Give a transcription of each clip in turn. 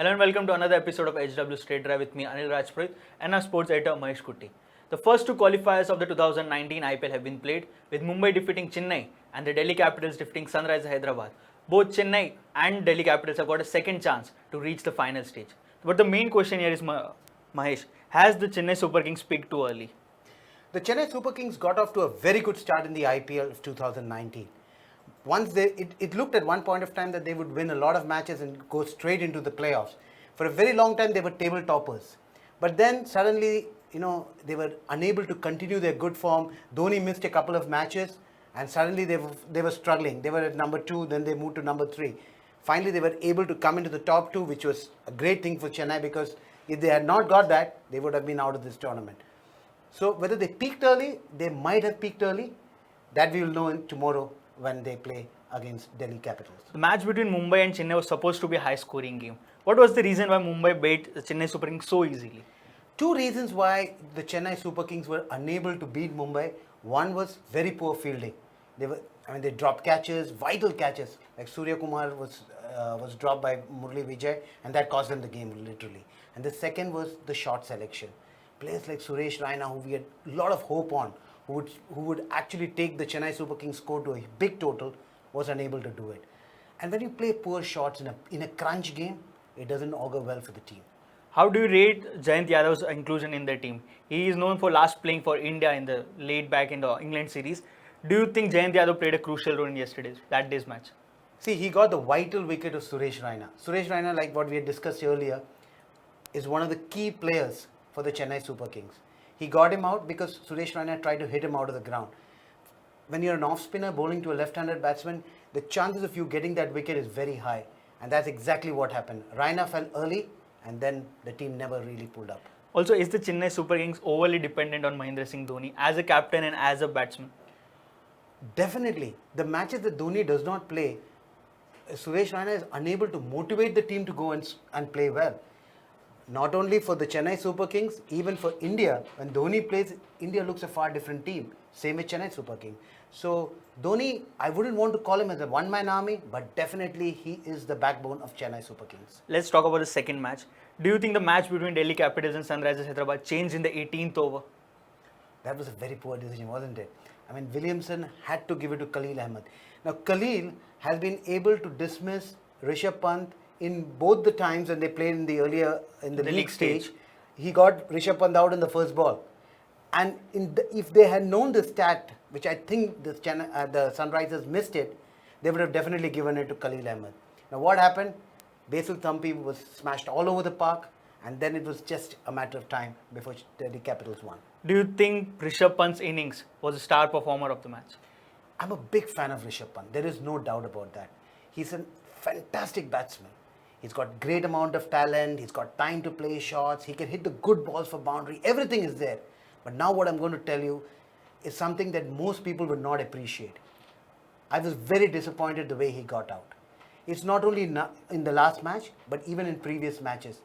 Hello and welcome to another episode of HW Straight Drive with me, Anil Rajpurohit, and our sports editor, Mahesh Kutti. The first two qualifiers of the 2019 IPL have been played, with Mumbai defeating Chennai and the Delhi Capitals defeating Sunrisers Hyderabad. Both Chennai and Delhi Capitals have got a second chance to reach the final stage. But the main question here is, Mahesh, has the Chennai Super Kings peaked too early? The Chennai Super Kings got off to a very good start in the IPL of 2019. It looked at one point of time that they would win a lot of matches and go straight into the playoffs. For a very long time, they were table toppers. But then suddenly, they were unable to continue their good form. Dhoni missed a couple of matches, and suddenly they were struggling. They were at number 2, then they moved to number 3. Finally, they were able to come into the top 2, which was a great thing for Chennai, because if they had not got that, they would have been out of this tournament. So whether they peaked early, they might have peaked early. That we will know tomorrow when they play against Delhi Capitals. The match between Mumbai and Chennai was supposed to be a high-scoring game. What was the reason why Mumbai beat the Chennai Super Kings so easily? Two reasons why the Chennai Super Kings were unable to beat Mumbai. One was very poor fielding. They dropped catches, vital catches. Like Surya Kumar was dropped by Murali Vijay, and that cost them the game literally. And the second was the shot selection. Players like Suresh Raina, who we had a lot of hope on, who would actually take the Chennai Super Kings score to a big total, was unable to do it. And when you play poor shots in a crunch game, it doesn't augur well for the team. How do you rate Jayant Yadav's inclusion in the team? He is known for last playing for India in the late back in the England series. Do you think Jayant Yadav played a crucial role in that day's match? See, he got the vital wicket of Suresh Raina. Suresh Raina, like what we had discussed earlier, is one of the key players for the Chennai Super Kings. He got him out because Suresh Raina tried to hit him out of the ground. When you're an off-spinner bowling to a left-handed batsman, the chances of you getting that wicket is very high. And that's exactly what happened. Raina fell early, and then the team never really pulled up. Also, is the Chennai Super Kings overly dependent on Mahendra Singh Dhoni as a captain and as a batsman? Definitely. The matches that Dhoni does not play, Suresh Raina is unable to motivate the team to go and play well. Not only for the Chennai Super Kings, even for India, when Dhoni plays, India looks a far different team. Same with Chennai Super Kings. So Dhoni, I wouldn't want to call him as a one-man army, but definitely he is the backbone of Chennai Super Kings. Let's talk about the second match. Do you think the match between Delhi Capitals and Sunrisers Hyderabad changed in the 18th over? That was a very poor decision, wasn't it? Williamson had to give it to Khalil Ahmed. Now, Khalil has been able to dismiss Rishabh Pant in both the times when they played in the league stage. He got Rishabh Pant out in the first ball. And if they had known the stat, which I think the Sunrisers missed it, they would have definitely given it to Khalil Ahmed. Now, what happened? Basil Thampi was smashed all over the park, and then it was just a matter of time before the Capitals won. Do you think Rishabh Pant's innings was the star performer of the match? I'm a big fan of Rishabh Pant. There is no doubt about that. He's a fantastic batsman. He's got great amount of talent. He's got time to play shots. He can hit the good balls for boundary. Everything is there. But now what I'm going to tell you is something that most people would not appreciate. I was very disappointed the way he got out. It's not only in the last match, but even in previous matches.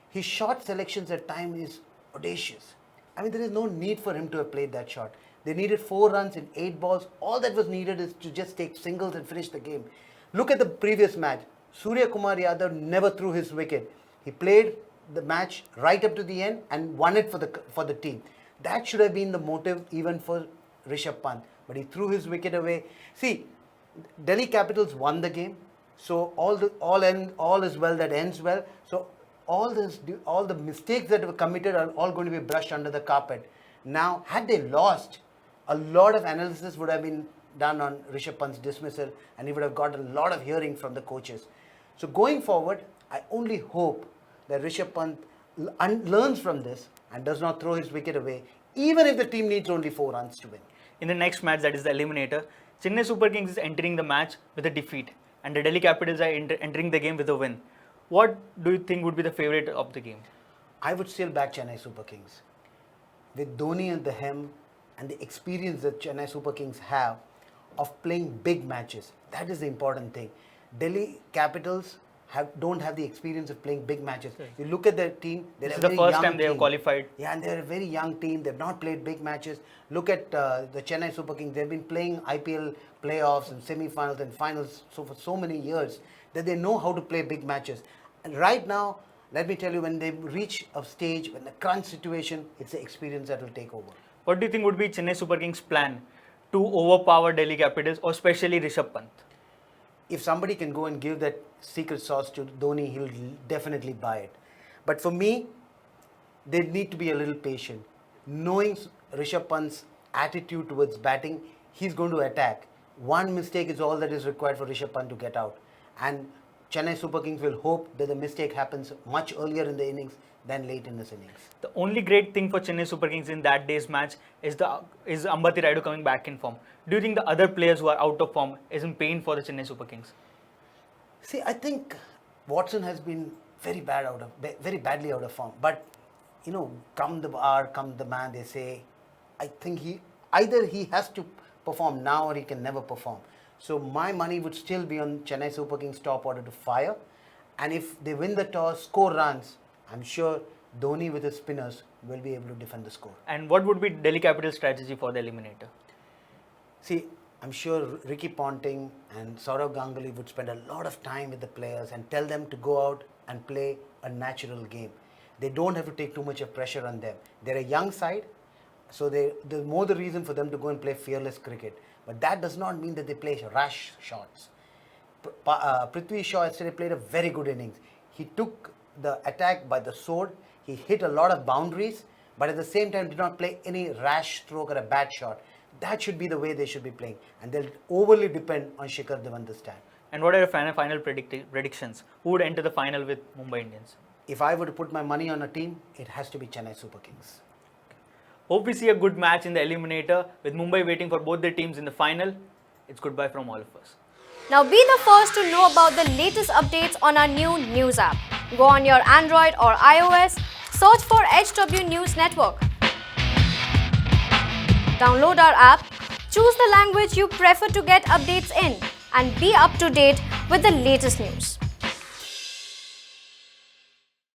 His shot selections at times is audacious. There is no need for him to have played that shot. They needed 4 runs in 8 balls. All that was needed is to just take singles and finish the game. Look at the previous match. Surya Kumar Yadav never threw his wicket. He played the match right up to the end and won it for the team. That should have been the motive even for Rishabh Pant. But he threw his wicket away. See, Delhi Capitals won the game. So all is well that ends well. So all the mistakes that were committed are all going to be brushed under the carpet. Now, had they lost, a lot of analysis would have been done on Rishabh Pant's dismissal, and he would have got a lot of hearing from the coaches. So going forward, I only hope that Rishabh Pant learns from this and does not throw his wicket away, even if the team needs only 4 runs to win. In the next match, that is the Eliminator, Chennai Super Kings is entering the match with a defeat, and the Delhi Capitals are entering the game with a win. What do you think would be the favourite of the game? I would still back Chennai Super Kings. With Dhoni at the helm and the experience that Chennai Super Kings have of playing big matches, that is the important thing. Delhi Capitals don't have the experience of playing big matches. Okay. You look at their team, this is the first time they have qualified. Yeah, and they're a very young team. They've not played big matches. Look at the Chennai Super Kings. They've been playing IPL playoffs and semi-finals and finals for so many years that they know how to play big matches. And right now, let me tell you, when they reach a stage, when the crunch situation, it's the experience that will take over. What do you think would be Chennai Super Kings' plan to overpower Delhi Capitals, or especially Rishabh Pant? If somebody can go and give that secret sauce to Dhoni, he'll definitely buy it. But for me, they need to be a little patient. Knowing Rishabh Pant's attitude towards batting, he's going to attack. One mistake is all that is required for Rishabh Pant to get out. And Chennai Super Kings will hope that the mistake happens much earlier in the innings than late in this innings. The only great thing for Chennai Super Kings in that day's match is Ambati Rayudu coming back in form. Do you think the other players who are out of form is in pain for the Chennai Super Kings? See, I think Watson has been very badly out of form. But come the hour, come the man, they say. I think he has to perform now or he can never perform. So my money would still be on Chennai Super Kings top order to fire. And if they win the toss, score runs, I'm sure Dhoni with his spinners will be able to defend the score. And what would be Delhi Capitals' strategy for the Eliminator? See, I'm sure Ricky Ponting and Saurav Ganguly would spend a lot of time with the players and tell them to go out and play a natural game. They don't have to take too much of pressure on them. They're a young side, so there's more the reason for them to go and play fearless cricket. But that does not mean that they play rash shots. Prithvi Shaw yesterday played a very good innings. He took the attack by the sword. He hit a lot of boundaries, but at the same time did not play any rash stroke or a bad shot. That should be the way they should be playing. And they'll overly depend on Shikhar Dhawan this time. And what are your final predictions? Who would enter the final with Mumbai Indians? If I were to put my money on a team, it has to be Chennai Super Kings. Hope we see a good match in the Eliminator with Mumbai waiting for both their teams in the final. It's goodbye from all of us. Now be the first to know about the latest updates on our new news app. Go on your Android or iOS, search for HW News Network. Download our app, choose the language you prefer to get updates in, and be up to date with the latest news.